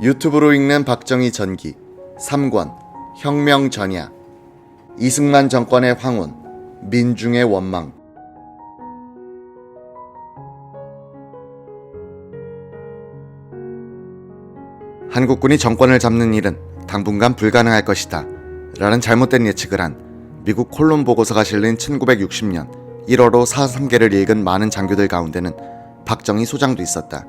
유튜브로 읽는 박정희 전기 3권 혁명 전야 이승만 정권의 황혼 민중의 원망. 한국군이 정권을 잡는 일은 당분간 불가능할 것이다 라는 잘못된 예측을 한 미국 콜론 보고서가 실린 1960년 1월호 4.3개를 읽은 많은 장교들 가운데는 박정희 소장도 있었다.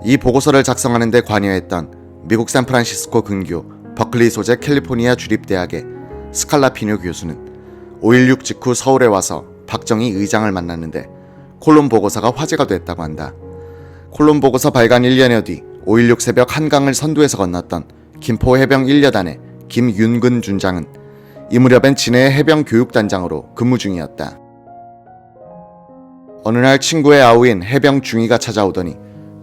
이 보고서를 작성하는 데 관여했던 미국 샌프란시스코 근교 버클리 소재 캘리포니아 주립대학의 스칼라피뇨 교수는 5.16 직후 서울에 와서 박정희 의장을 만났는데 콜론 보고서가 화제가 됐다고 한다. 콜론 보고서 발간 1년여 뒤 5.16 새벽 한강을 선두에서 건넜던 김포 해병 1여단의 김윤근 준장은 이 무렵엔 진해의 해병 교육단장으로 근무 중이었다. 어느 날 친구의 아우인 해병 중위가 찾아오더니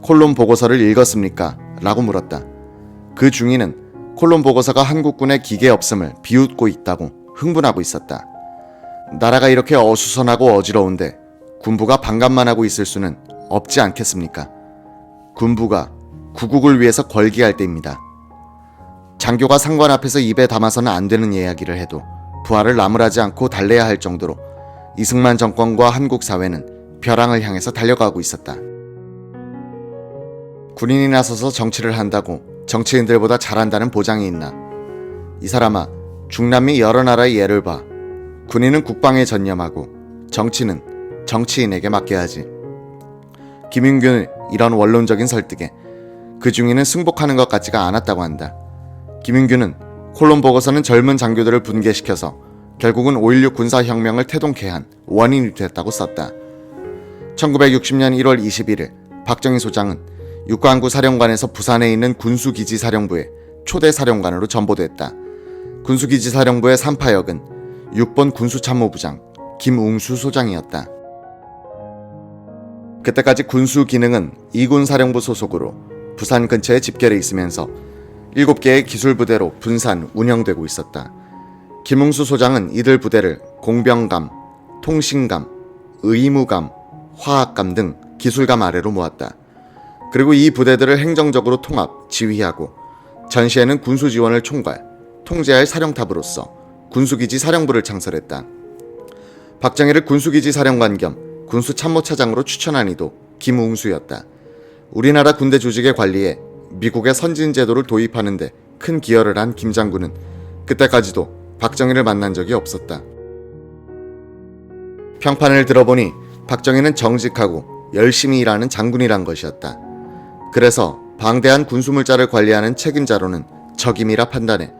콜론 보고서를 읽었습니까? 라고 물었다. 그 중위는 콜론 보고서가 한국군의 기계 없음을 비웃고 있다고 흥분하고 있었다. 나라가 이렇게 어수선하고 어지러운데 군부가 반감만 하고 있을 수는 없지 않겠습니까? 군부가 구국을 위해서 걸기할 때입니다. 장교가 상관 앞에서 입에 담아서는 안 되는 이야기를 해도 부하를 나무라지 않고 달래야 할 정도로 이승만 정권과 한국 사회는 벼랑을 향해서 달려가고 있었다. 군인이 나서서 정치를 한다고 정치인들보다 잘한다는 보장이 있나? 이 사람아, 중남미 여러 나라의 예를 봐. 군인은 국방에 전념하고 정치는 정치인에게 맡겨야지. 김윤균의 이런 원론적인 설득에 그 중위는 승복하는 것 같지가 않았다고 한다. 김윤균은 콜론 보고서는 젊은 장교들을 분개시켜서 결국은 5.16 군사혁명을 태동케 한 원인이 됐다고 썼다. 1960년 1월 21일 박정희 소장은 육관구 사령관에서 부산에 있는 군수기지 사령부에 초대 사령관으로 전보됐다. 군수기지 사령부의 3파역은 6번 군수참모부장 김웅수 소장이었다. 그때까지 군수 기능은 2군 사령부 소속으로 부산 근처에 집결해 있으면서 7개의 기술부대로 분산 운영되고 있었다. 김웅수 소장은 이들 부대를 공병감, 통신감, 의무감, 화학감 등 기술감 아래로 모았다. 그리고 이 부대들을 행정적으로 통합, 지휘하고 전시에는 군수지원을 총괄, 통제할 사령탑으로서 군수기지 사령부를 창설했다. 박정희를 군수기지 사령관 겸 군수참모차장으로 추천한 이도 김웅수였다. 우리나라 군대 조직의 관리에 미국의 선진제도를 도입하는 데 큰 기여를 한 김 장군은 그때까지도 박정희를 만난 적이 없었다. 평판을 들어보니 박정희는 정직하고 열심히 일하는 장군이란 것이었다. 그래서 방대한 군수물자를 관리하는 책임자로는 적임이라 판단해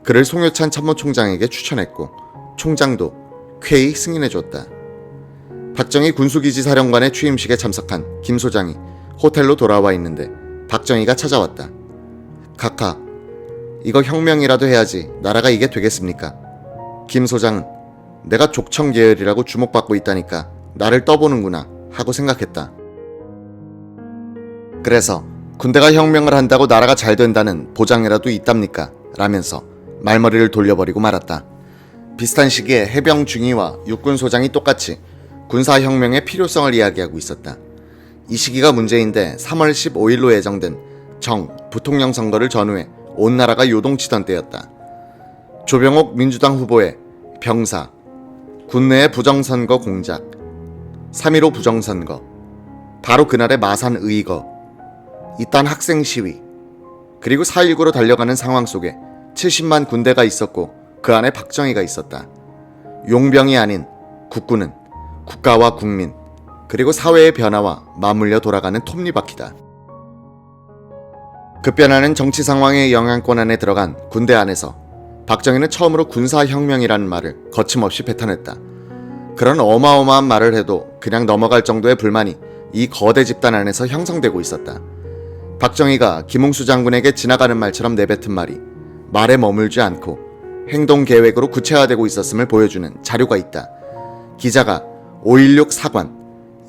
그를 송효찬 참모총장에게 추천했고 총장도 쾌히 승인해줬다. 박정희 군수기지 사령관의 취임식에 참석한 김 소장이 호텔로 돌아와 있는데 박정희가 찾아왔다. 카카, 이거 혁명이라도 해야지 나라가 이게 되겠습니까? 김 소장은 내가 족청 계열이라고 주목받고 있다니까 나를 떠보는구나 하고 생각했다. 그래서 군대가 혁명을 한다고 나라가 잘 된다는 보장이라도 있답니까? 라면서 말머리를 돌려버리고 말았다. 비슷한 시기에 해병 중위와 육군 소장이 똑같이 군사혁명의 필요성을 이야기하고 있었다. 이 시기가 문제인데 3월 15일로 예정된 정, 부통령 선거를 전후해 온 나라가 요동치던 때였다. 조병옥 민주당 후보의 병사, 군내의 부정선거 공작, 3.15 부정선거, 바로 그날의 마산 의거, 이딴 학생 시위, 그리고 4.19로 달려가는 상황 속에 70만 군대가 있었고 그 안에 박정희가 있었다. 용병이 아닌 국군은 국가와 국민, 그리고 사회의 변화와 맞물려 돌아가는 톱니바퀴다. 급변하는 정치 상황의 영향권 안에 들어간 군대 안에서 박정희는 처음으로 군사혁명이라는 말을 거침없이 뱉어냈다. 그런 어마어마한 말을 해도 그냥 넘어갈 정도의 불만이 이 거대 집단 안에서 형성되고 있었다. 박정희가 김웅수 장군에게 지나가는 말처럼 내뱉은 말이 말에 머물지 않고 행동 계획으로 구체화되고 있었음을 보여주는 자료가 있다. 기자가 5.16 사관,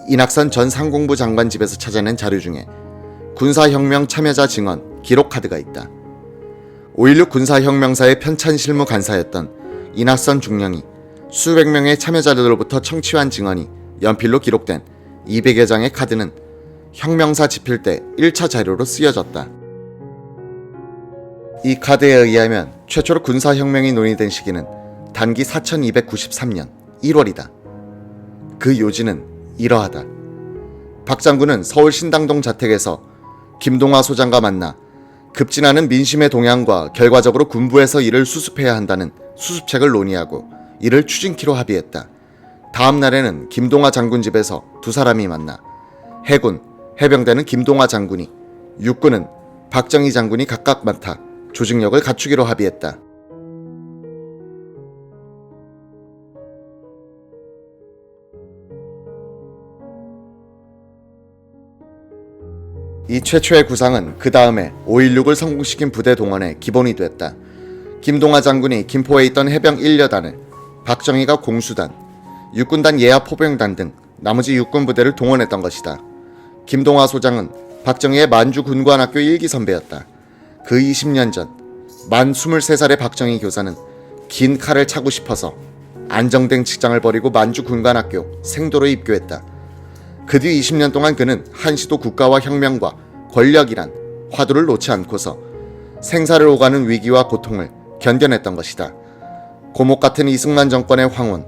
이낙선 전 상공부 장관 집에서 찾아낸 자료 중에 군사혁명 참여자 증언 기록 카드가 있다. 5.16 군사혁명사의 편찬 실무 간사였던 이낙선 중령이 수백 명의 참여자들로부터 청취한 증언이 연필로 기록된 200여 장의 카드는 혁명사 집필 때 1차 자료로 쓰여졌다. 이 카드에 의하면 최초로 군사혁명이 논의된 시기는 단기 4293년 1월이다. 그 요지는 이러하다. 박 장군은 서울 신당동 자택에서 김동화 소장과 만나 급진하는 민심의 동향과 결과적으로 군부에서 이를 수습해야 한다는 수습책을 논의하고 이를 추진키로 합의했다. 다음 날에는 김동화 장군 집에서 두 사람이 만나 해군, 해병대는 김동화 장군이, 육군은 박정희 장군이 각각 맡아 조직력을 갖추기로 합의했다. 이 최초의 구상은 그 다음에 5.16을 성공시킨 부대 동원의 기본이 됐다. 김동화 장군이 김포에 있던 해병 1여단을, 박정희가 공수단, 육군단 예하포병단 등 나머지 육군 부대를 동원했던 것이다. 김동화 소장은 박정희의 만주 군관학교 1기 선배였다. 그 20년 전 만 23살의 박정희 교사는 긴 칼을 차고 싶어서 안정된 직장을 버리고 만주 군관학교 생도로 입교했다. 그 뒤 20년 동안 그는 한시도 국가와 혁명과 권력이란 화두를 놓지 않고서 생사를 오가는 위기와 고통을 견뎌냈던 것이다. 고목 같은 이승만 정권의 황혼,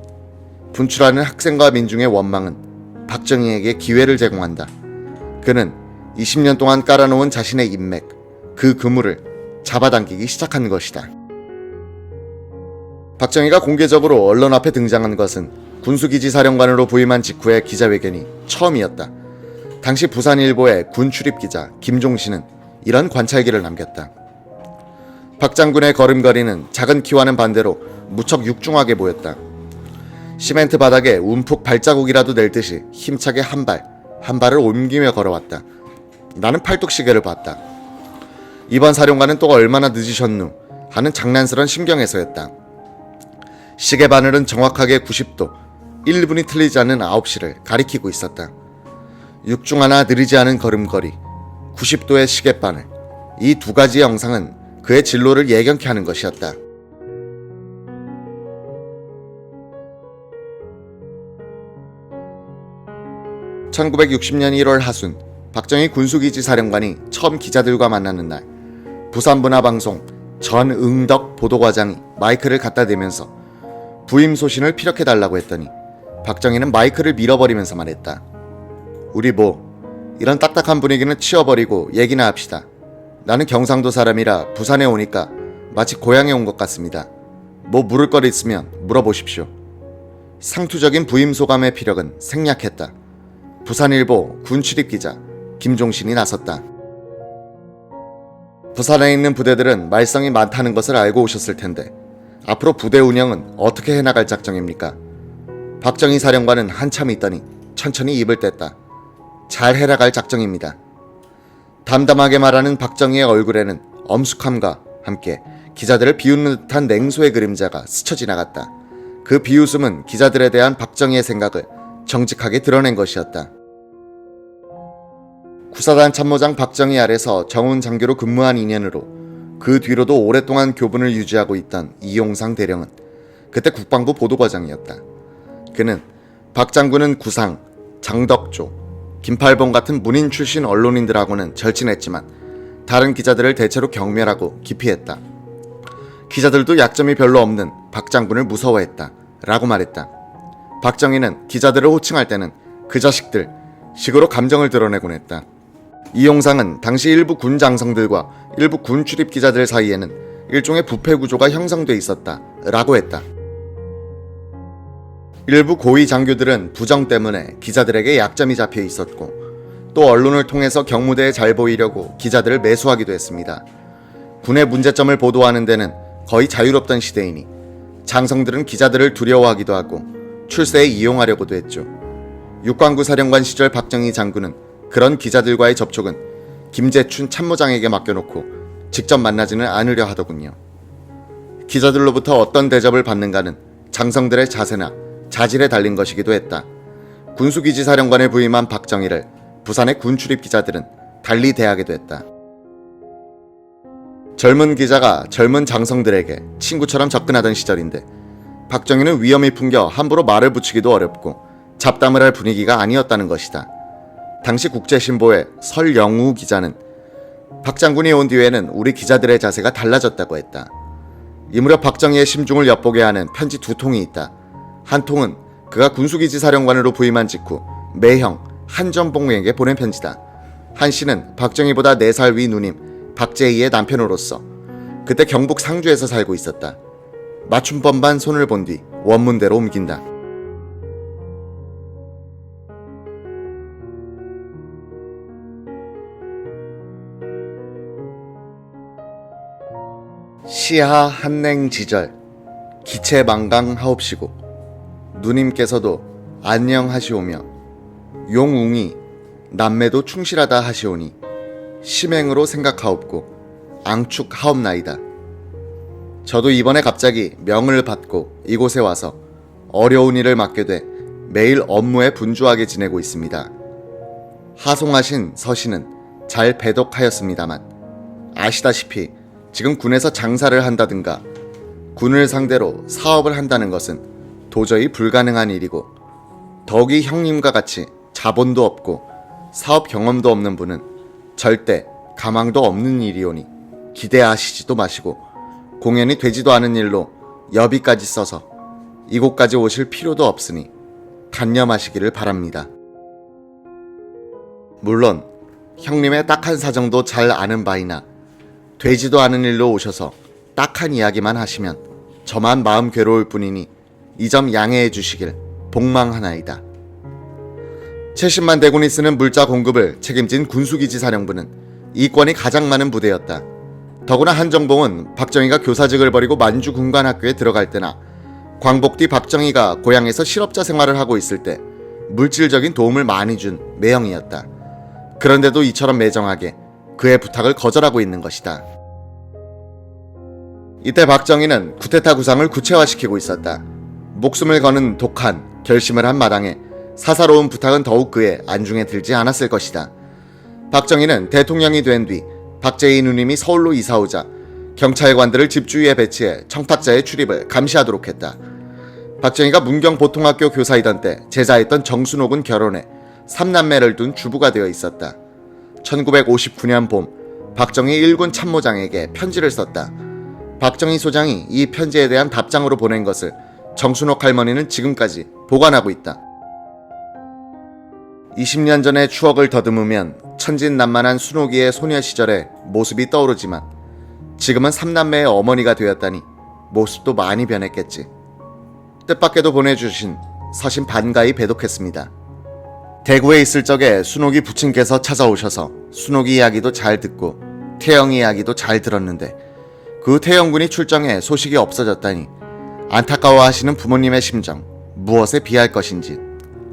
분출하는 학생과 민중의 원망은 박정희에게 기회를 제공한다. 그는 20년 동안 깔아놓은 자신의 인맥, 그 그물을 잡아당기기 시작한 것이다. 박정희가 공개적으로 언론 앞에 등장한 것은 군수기지사령관으로 부임한 직후의 기자회견이 처음이었다. 당시 부산일보의 군출입기자 김종신은 이런 관찰기를 남겼다. 박 장군의 걸음걸이는 작은 키와는 반대로 무척 육중하게 보였다. 시멘트 바닥에 움푹 발자국이라도 낼 듯이 힘차게 한 발을 옮기며 걸어왔다. 나는 팔뚝시계를 봤다. 이번 사령관은 또 얼마나 늦으셨누 하는 장난스런 심경에서였다. 시계 바늘은 정확하게 90도, 1분이 틀리지 않는 9시를 가리키고 있었다. 육중하나 느리지 않은 걸음걸이, 90도의 시계바늘, 이 두 가지의 영상은 그의 진로를 예견케 하는 것이었다. (1960년 1월) 하순, 박정희 군수기지 사령관이 처음 기자들과 만나는 날, 부산문화방송 전응덕 보도과장이 마이크를 갖다 대면서 부임 소신을 피력해달라고 했더니 박정희는 마이크를 밀어버리면서 말했다. 우리 이런 딱딱한 분위기는 치워버리고 얘기나 합시다. 나는 경상도 사람이라 부산에 오니까 마치 고향에 온 것 같습니다. 물을 거 있으면 물어보십시오. 상투적인 부임 소감의 피력은 생략했다. 부산일보 군출입기자 김종신이 나섰다. 부산에 있는 부대들은 말썽이 많다는 것을 알고 오셨을 텐데 앞으로 부대 운영은 어떻게 해나갈 작정입니까? 박정희 사령관은 한참 있더니 천천히 입을 뗐다. 잘 해나갈 작정입니다. 담담하게 말하는 박정희의 얼굴에는 엄숙함과 함께 기자들을 비웃는 듯한 냉소의 그림자가 스쳐 지나갔다. 그 비웃음은 기자들에 대한 박정희의 생각을 정직하게 드러낸 것이었다. 구사단 참모장 박정희 아래서 정훈 장교로 근무한 인연으로 그 뒤로도 오랫동안 교분을 유지하고 있던 이용상 대령은 그때 국방부 보도과장이었다. 그는 박 장군은 구상, 장덕조, 김팔봉 같은 문인 출신 언론인들하고는 절친했지만 다른 기자들을 대체로 경멸하고 기피했다. 기자들도 약점이 별로 없는 박 장군을 무서워했다 라고 말했다. 박정희는 기자들을 호칭할 때는 그 자식들 식으로 감정을 드러내곤 했다. 이용상은 당시 일부 군 장성들과 일부 군 출입 기자들 사이에는 일종의 부패 구조가 형성돼 있었다 라고 했다. 일부 고위 장교들은 부정 때문에 기자들에게 약점이 잡혀 있었고 또 언론을 통해서 경무대에 잘 보이려고 기자들을 매수하기도 했습니다. 군의 문제점을 보도하는 데는 거의 자유롭던 시대이니 장성들은 기자들을 두려워하기도 하고 출세에 이용하려고도 했죠. 육관구 사령관 시절 박정희 장군은 그런 기자들과의 접촉은 김재춘 참모장에게 맡겨놓고 직접 만나지는 않으려 하더군요. 기자들로부터 어떤 대접을 받는가는 장성들의 자세나 자질에 달린 것이기도 했다. 군수기지 사령관에 부임한 박정희를 부산의 군출입 기자들은 달리 대하기도 했다. 젊은 기자가 젊은 장성들에게 친구처럼 접근하던 시절인데 박정희는 위험이 풍겨 함부로 말을 붙이기도 어렵고 잡담을 할 분위기가 아니었다는 것이다. 당시 국제신보의 설영우 기자는 박 장군이 온 뒤에는 우리 기자들의 자세가 달라졌다고 했다. 이 무렵 박정희의 심중을 엿보게 하는 편지 2통이 있다. 한 통은 그가 군수기지 사령관으로 부임한 직후 매형 한전봉에게 보낸 편지다. 한 씨는 박정희보다 4살 위 누님 박재희의 남편으로서 그때 경북 상주에서 살고 있었다. 맞춤법만 손을 본 뒤 원문대로 옮긴다. 시하 한냉지절 기체망강하옵시고 누님께서도 안녕하시오며 용웅이 남매도 충실하다 하시오니 심행으로 생각하옵고 앙축하옵나이다. 저도 이번에 갑자기 명을 받고 이곳에 와서 어려운 일을 맡게 돼 매일 업무에 분주하게 지내고 있습니다. 하송하신 서신은 잘 배독하였습니다만 아시다시피 지금 군에서 장사를 한다든가 군을 상대로 사업을 한다는 것은 도저히 불가능한 일이고 덕이 형님과 같이 자본도 없고 사업 경험도 없는 분은 절대 가망도 없는 일이오니 기대하시지도 마시고 공연이 되지도 않은 일로 여비까지 써서 이곳까지 오실 필요도 없으니 단념하시기를 바랍니다. 물론 형님의 딱한 사정도 잘 아는 바이나 되지도 않은 일로 오셔서 딱한 이야기만 하시면 저만 마음 괴로울 뿐이니 이 점 양해해 주시길 복망하나이다. 70만 대군이 쓰는 물자 공급을 책임진 군수기지 사령부는 이권이 가장 많은 부대였다. 더구나 한정봉은 박정희가 교사직을 버리고 만주 군관학교에 들어갈 때나 광복 뒤 박정희가 고향에서 실업자 생활을 하고 있을 때 물질적인 도움을 많이 준 매형이었다. 그런데도 이처럼 매정하게 그의 부탁을 거절하고 있는 것이다. 이때 박정희는 쿠데타 구상을 구체화시키고 있었다. 목숨을 거는 독한 결심을 한 마당에 사사로운 부탁은 더욱 그의 안중에 들지 않았을 것이다. 박정희는 대통령이 된 뒤 박재희 누님이 서울로 이사오자 경찰관들을 집주위에 배치해 청탁자의 출입을 감시하도록 했다. 박정희가 문경 보통학교 교사이던 때 제자했던 정순옥은 결혼해 3남매를 둔 주부가 되어 있었다. 1959년 봄 박정희 1군 참모장에게 편지를 썼다. 박정희 소장이 이 편지에 대한 답장으로 보낸 것을 정순옥 할머니는 지금까지 보관하고 있다. 20년 전의 추억을 더듬으면 천진난만한 순옥이의 소녀 시절의 모습이 떠오르지만 지금은 3남매의 어머니가 되었다니 모습도 많이 변했겠지. 뜻밖에도 보내주신 서신 반가이 배독했습니다. 대구에 있을 적에 순옥이 부친께서 찾아오셔서 순옥이 이야기도 잘 듣고 태영이 이야기도 잘 들었는데 그 태영군이 출정해 소식이 없어졌다니 안타까워하시는 부모님의 심정 무엇에 비할 것인지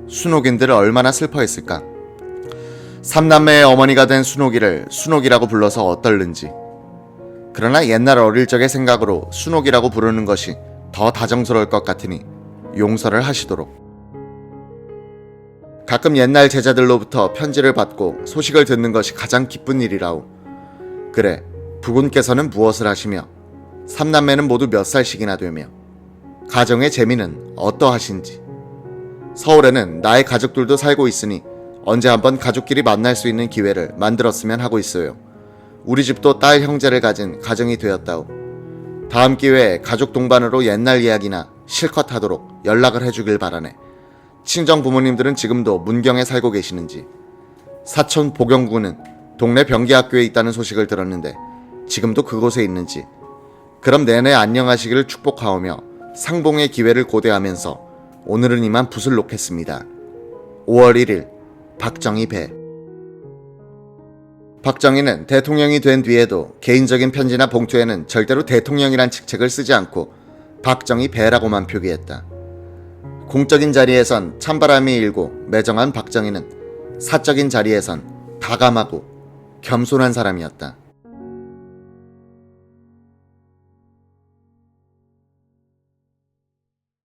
순옥인들을 얼마나 슬퍼했을까. 3남매의 어머니가 된 순옥이를 순옥이라고 불러서 어떨는지. 그러나 옛날 어릴 적의 생각으로 순옥이라고 부르는 것이 더 다정스러울 것 같으니 용서를 하시도록. 가끔 옛날 제자들로부터 편지를 받고 소식을 듣는 것이 가장 기쁜 일이라오. 그래, 부군께서는 무엇을 하시며 3남매는 모두 몇 살씩이나 되며 가정의 재미는 어떠하신지. 서울에는 나의 가족들도 살고 있으니 언제 한번 가족끼리 만날 수 있는 기회를 만들었으면 하고 있어요. 우리 집도 딸 형제를 가진 가정이 되었다오. 다음 기회에 가족 동반으로 옛날 이야기나 실컷 하도록 연락을 해주길 바라네. 친정 부모님들은 지금도 문경에 살고 계시는지. 사촌 보경군은 동네 병기학교에 있다는 소식을 들었는데 지금도 그곳에 있는지. 그럼 내내 안녕하시기를 축복하오며 상봉의 기회를 고대하면서 오늘은 이만 붓을 놓겠습니다. 5월 1일 박정희 배. 박정희는 대통령이 된 뒤에도 개인적인 편지나 봉투에는 절대로 대통령이란 직책을 쓰지 않고 박정희 배라고만 표기했다. 공적인 자리에선 찬바람이 일고 매정한 박정희는 사적인 자리에선 다감하고 겸손한 사람이었다.